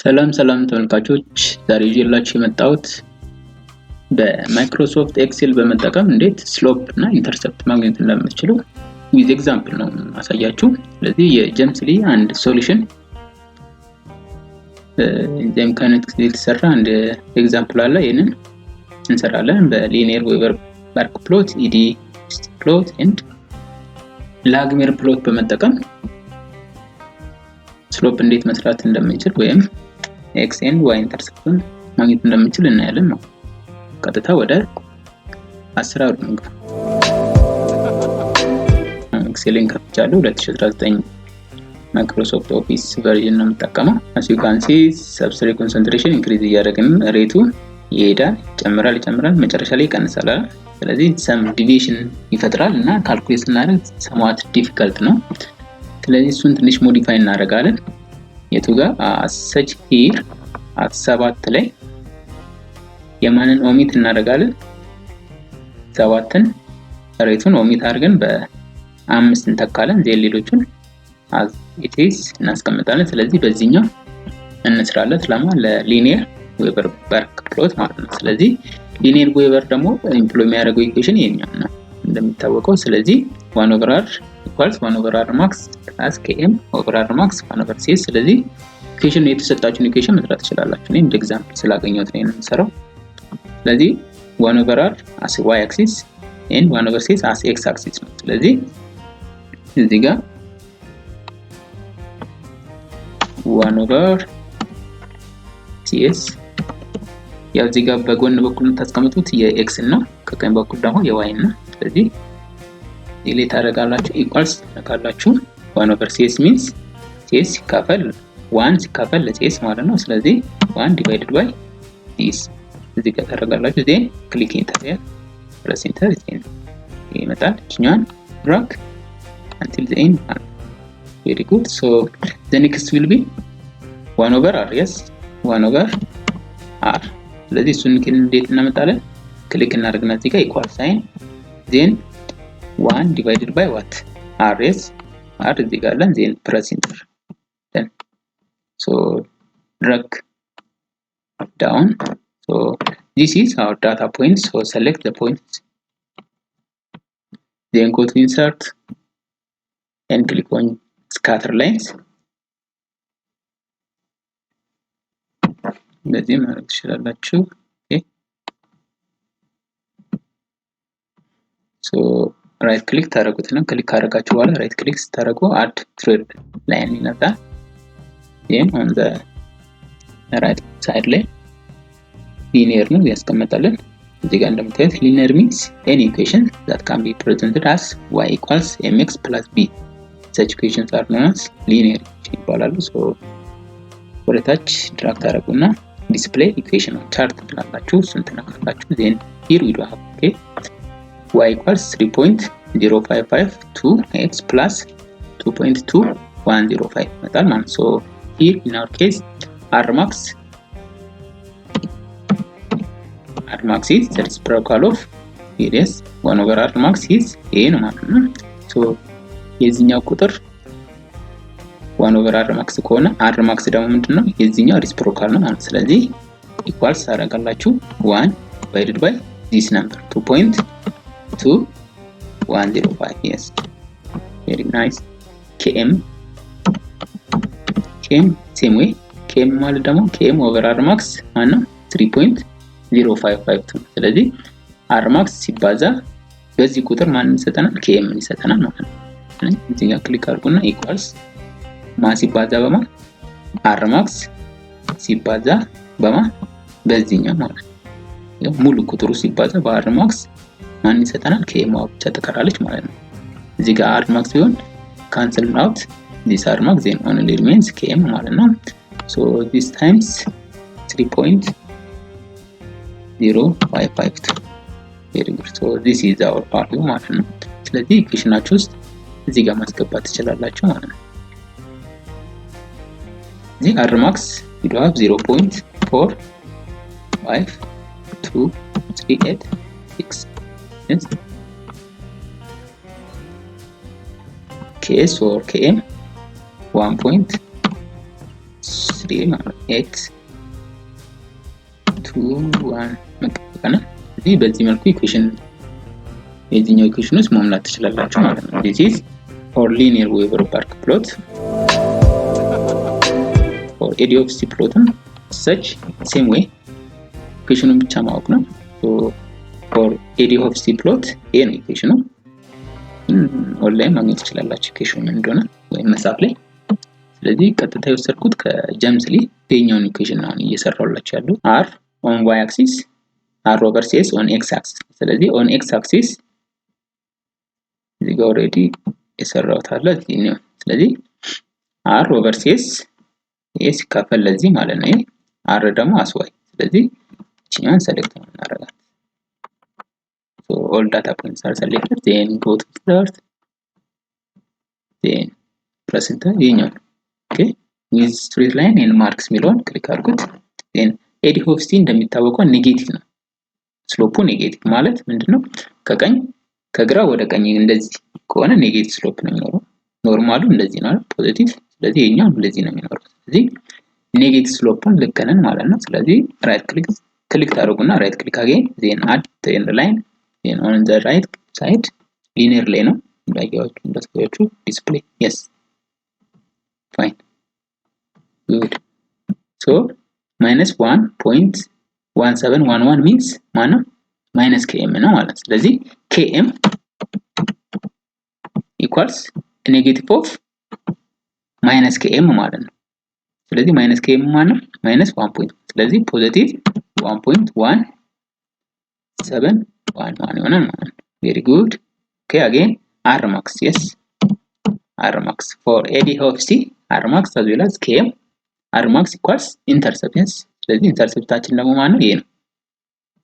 ሰላም ተመልካቾች ዛሬ ይዤላችሁ የመጣሁት በማይክሮሶፍት ኤክሴል በመጠቀም እንዴት ስሎፕ እና ኢንተርሰፕት ማግኘት እንደምትችሉ ዊዝ ኤግዛምፕል ነው ማሳያችሁ። ስለዚህ የጀምስሊ አንድ ሶሉሽን እንደም ካይነት የተሰራ አንድ ኤግዛምፕል አለ። ይሄንን እንሰራለን በሊኒየር-ዌቨር-በርክፕሎት ኢዲ-ፕሎት ኤንድ ላግሜር-ፕሎት በመጠቀም ስሎፕ እንዴት መስራት እንደምንችል ወይም x and y-interceptን ማግኘት እንደምንችል እናያለን ነው። ቀጥታ ወደ አሰራሩ እንግባ። ኤክሴልን ከፍቻለሁ። 2019 ማይክሮሶፍት ኦፊስ ቨርዥን ነው የምጠቀመው። as you can see ሰብስትሪ ኮንሰንትሬሽን ኢንክሪዝ እያደረግን ሬቱ ይሄዳል፣ ይጨምራል፣ መጨረሻ ላይ ይቀንሳል። ስለዚህ ሰም ዲቪዬሽን ይፈጥራል እና ካልኩሌት እናደርግ somewhat difficult ነው። ስለዚህ እሱን ትንሽ ሞዲፋይ እናደርጋለን። የቱ ጋር ሰች ሂር at 7 ላይ የማንን ኦሚት እናደርጋለን? 7ን ሬቱን ኦሚት አድርገን በ5 እንተካለን። ሌሎቹን as it is እናስቀምጣለን። ስለዚህ በዚህኛው እንስራለት ለሊኒየር-ዌቨር-በርክፕሎት ማለት ነው። ስለዚህ ሊኒየር-ዌቨር ደግሞ ኢምፕሎይ የሚያደርገው ኢኩዌሽን ይሄኛው ነው እንደሚታወቀው። ስለዚህ 1/r equals 1/r max plus km over r max 1/c። ስለዚህ ኢኩዌሽን የተሰጣችሁን ኢኩዌሽን መስራት ትችላላችሁ። እኔ እንደ ኤግዛምፕል ስላገኘሁት ነው የምሰራው። ስለዚህ 1/r as y axis and 1/c as x axis ነው። ስለዚህ እዚህ ጋር 1/cs ያው እዚህ ጋር በጎን በኩል ታስቀምጡት የx እና ከቀኝ በኩል ደግሞ የy እና ስለዚህ ዲሌት አደርጋላችሁ ኢኳልስ ተካላችሁ 1/cs means cs ሲካፈል 1 ሲካፈል ለcs ማለት ነው። ስለዚህ 1 divided by this እዚህ ጋር ታደርጋላችሁ። then click enter here press enter ይመጣል። እኛን drag until the end. very good. so the next will be 1/r. yes 1/r. ስለዚህ እሱን እንዴት እናመጣለን? ክሊክ እናደርግና እዚህ ጋር ኢኳል ሳይን then 1 divided by what? r. yes r እዚህ ጋር አለን። then press enter. then so drag down. so this is our data point. so select the points, then go to insert and click on scatter lines. በዚህ ማድረግ ትችላላችሁ። okay so right click ታደርጉትና ክሊክ ካደረጋችሁ በኋላ right click ስታደርጉ add thread line ይመጣል። then on the right side ላይ linear ነው ያስቀምጣለን። እዚህ ጋር እንደምታዩት linear means any equation that can be presented as y equals mx plus b. such equations are known as linear ይባላሉ። so ወደ ታች ድራግ ታደርጉና display equation on chart ትላላችሁ። እሱን ትነካላችሁ። then here we do have okay y equals 3.0552x plus 2.2105 ይመጣል ማለት ነው። so here in our case r max is the reciprocal of yes 1/r max is a ነው ማለት ነው። so የዚህኛው ቁጥር 1/r max ከሆነ r max ደግሞ ምንድነው? የዚህኛው ሪሲፕሮካል ነው ማለት። ስለዚህ ኢኳልስ ታደርጋላችሁ 1 divided by this number 2.2105. yes very nice. km same way km ማለት ደግሞ km over r max ማለት 3.0552 ስለዚህ r max ሲባዛ በዚህ ቁጥር ማንን ይሰጠናል? km ይሰጠናል ማለት ነው። እዚህ ጋር ክሊክ አድርጉና ኢኳልስ ማስ ሲባዛ በማ r max ሲባዛ በማ በዚህኛው ማለት ነው። ሙሉ ቁጥሩ ሲባዛ በr max ማን ይሰጠናል? km ብቻ ተቀራለች ማለት ነው። እዚህ ጋር r max ቢሆን cancel out this r max then only remains km ማለት ነው። so this times 3.0552 very good. so this is our value ማለት ነው። ስለዚህ ኢኩዌሽናችሁ ውስጥ እዚህ ጋር ማስገባት ትችላላችሁ ማለት ነው። እዚህ r max you have 0.45238 yes ks or km 1.6 3 ማለት x 2 1 መቀጠልና እዚህ በዚህ መልኩ ኢኩዌሽን የዚህኛው ኢኩዌሽን ውስጥ መሙላት ትችላላችሁ ማለት ነው። this is for Lineweaver-Burkplot for Eadie Hofstee plot such same way ኢኩዌሽኑን ብቻ ማወቅ ነው። so for Eadie Hofstee plot ይሄ ነው ኢኩዌሽኑ። ኦንላይን ማግኘት ትችላላችሁ ኢኩዌሽኑ እንደሆነ ወይም መጽሐፍ ላይ። ስለዚህ ቀጥታ የወሰድኩት ከጀምስሊ የኛውን ኢኩዌሽን ነው እየሰራሁላችሁ ያለው r on y axis r over cs on x axis። ስለዚህ on x axis እዚህ ጋር ኦሬዲ የሰራሁት አለ እዚህ ነው። ስለዚህ r over cs s ሲካፈል ለዚህ ማለት ነው። r ደግሞ አስዋይ። ስለዚህ እቺኛን ሰሌክት እናደርጋለን። so all data points are selected, then go to start, then press enter ይኛው okay with straight line and marks ሚለውን ክሊክ አድርጉት። then Eadie Hofstee እንደሚታወቀው ኔጌቲቭ ነው። ስሎፑ ኔጌቲቭ ማለት ምንድነው? ከግራ ወደ ቀኝ እንደዚህ ከሆነ ኔጌቲቭ ስሎፕ ነው የሚኖረው። ኖርማሉ እንደዚህ ነው ፖዚቲቭ። ስለዚህ የኛው እንደዚህ ነው የሚኖረው። ስለዚህ ኔጌቲቭ ስሎፑን ልከነን ማለት ነው። ስለዚህ ራይት ክሊክ ታደርጉና ራይት ክሊክ አገኝ then add trend line then on the right side linear ላይ ነው እንዳያችሁ display yes fine good so -1.1711 means ማለት minus km ነው ማለት። ስለዚህ km equals negative of minus km ማለት ነው። ስለዚህ minus km ማለት minus 1 point ስለዚህ positive 1.1711 ይሆናል ማለት ነው። very good okay again r max yes r max for Eadie Hofstee r max as well as km r max equals intercept yes። ስለዚህ ኢንተርሴፕታችን ደግሞ ማለት ይሄ ነው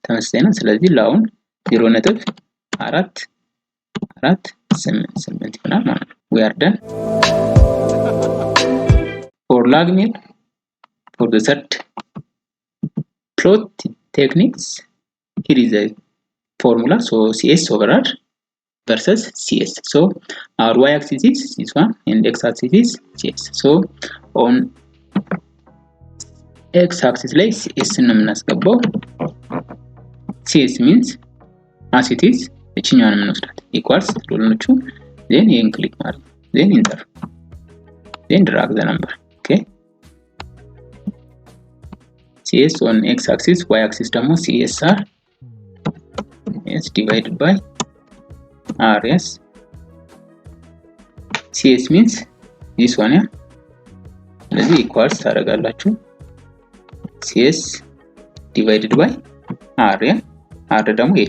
ተመሳሳይ ነው። ስለዚህ ላውን 0.4488 ይሆናል ማለት ነው። we are done for Langmuir for the third plot techniques. Here is a formula, so cs over r versus cs. So our y axis is this one and x axis is cs. So on x axis ላይ cs ነው የምናስገባው። cs means as it is እቺኛውን የምንወስዳት equals ሎሎቹ then ይሄን ክሊክ ማድረግ then enter then drag the number okay cs on x axis y axis ደግሞ csr is divided by r yes cs means this one yeah ስለዚህ equals ታደርጋላችሁ cs divided by r yeah r ደግሞ ይሄ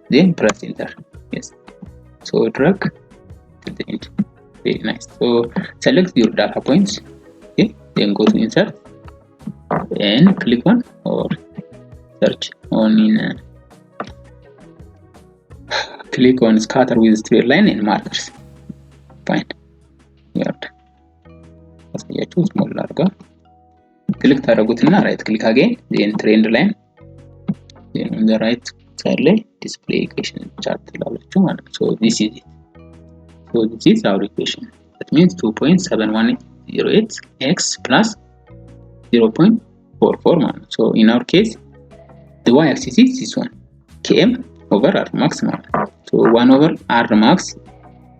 then press enter yes so drag to the end very nice so select your data points okay then go to insert and click on or search on in click on scatter with straight line and markers fine yeah አሳያችሁ ስሞል አድርጋ ክሊክ ታደርጉትና ራይት ክሊክ again then trend line then on the right side ላይ display equation chart ትላላችሁ ማለት ነው። so this is it so this is our equation that means 2.7108 x plus 0.44 ማለት ነው. so in our case the y axis is this one km over r max ማለት ነው. so 1 over r max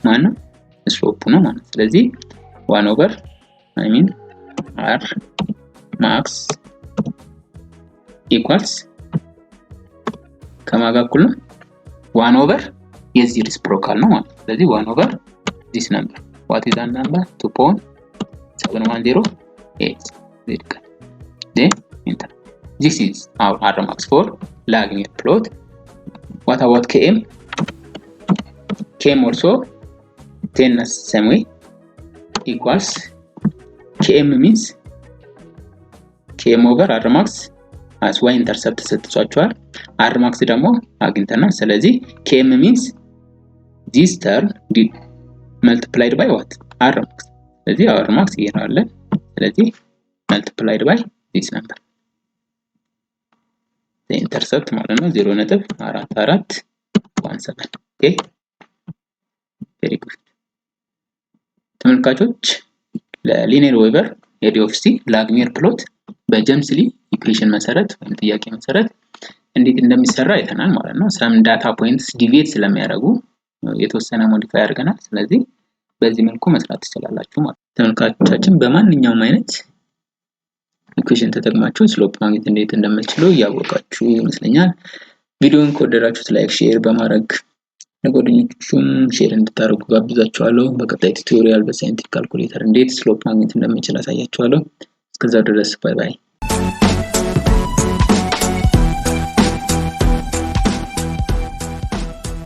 ማለት ነው ስሎፕ ነው ማለት ነው። ስለዚህ 1 over I mean r max equals ከማጋ እኩል ነው 1 over የዚህ ሪስፕሮካል ነው ማለት ነው። ስለዚህ 1 over this number what is that number 2.7108 then enter this is our r max for Langmuir plot. What about km? Km also 10 same way equals km means km over r max as y-intercept ሰጥቷቸዋል r max ደግሞ አግኝተናል። ስለዚህ km means this term multiplied by what r max ስለዚህ r max ይሄናል። ስለዚህ multiplied by this number the intercept ማለት ነው 0.4417 okay very good ተመልካቾች ለሊኒየር ዌቨር Eadie-Hofstee Lineweaver plot በጀምስሊ ኢኩዌሽን መሰረት ወይም ጥያቄ መሰረት እንዴት እንደሚሰራ አይተናል ማለት ነው። some data points deviate ስለሚያደርጉ የተወሰነ ሞዲፋይ አድርገናል። ስለዚህ በዚህ መልኩ መስራት ትችላላችሁ ማለት ነው። ተመልካቾቻችን በማንኛውም አይነት ኢኩዌሽን ተጠቅማችሁ ስሎፕ ማግኘት እንዴት እንደምትችሉ ያወቃችሁ ይመስለኛል። ቪዲዮውን ከወደዳችሁት ላይክ ሼር በማረግ ለጓደኞቻችሁም ሼር እንድታደርጉ ጋብዛችኋለሁ። በቀጣይ ቱቶሪያል በሳይንቲፊክ ካልኩሌተር እንዴት ስሎፕ ማግኘት እንደምንችል አሳያችኋለሁ። እስከዛው ድረስ ባይ ባይ።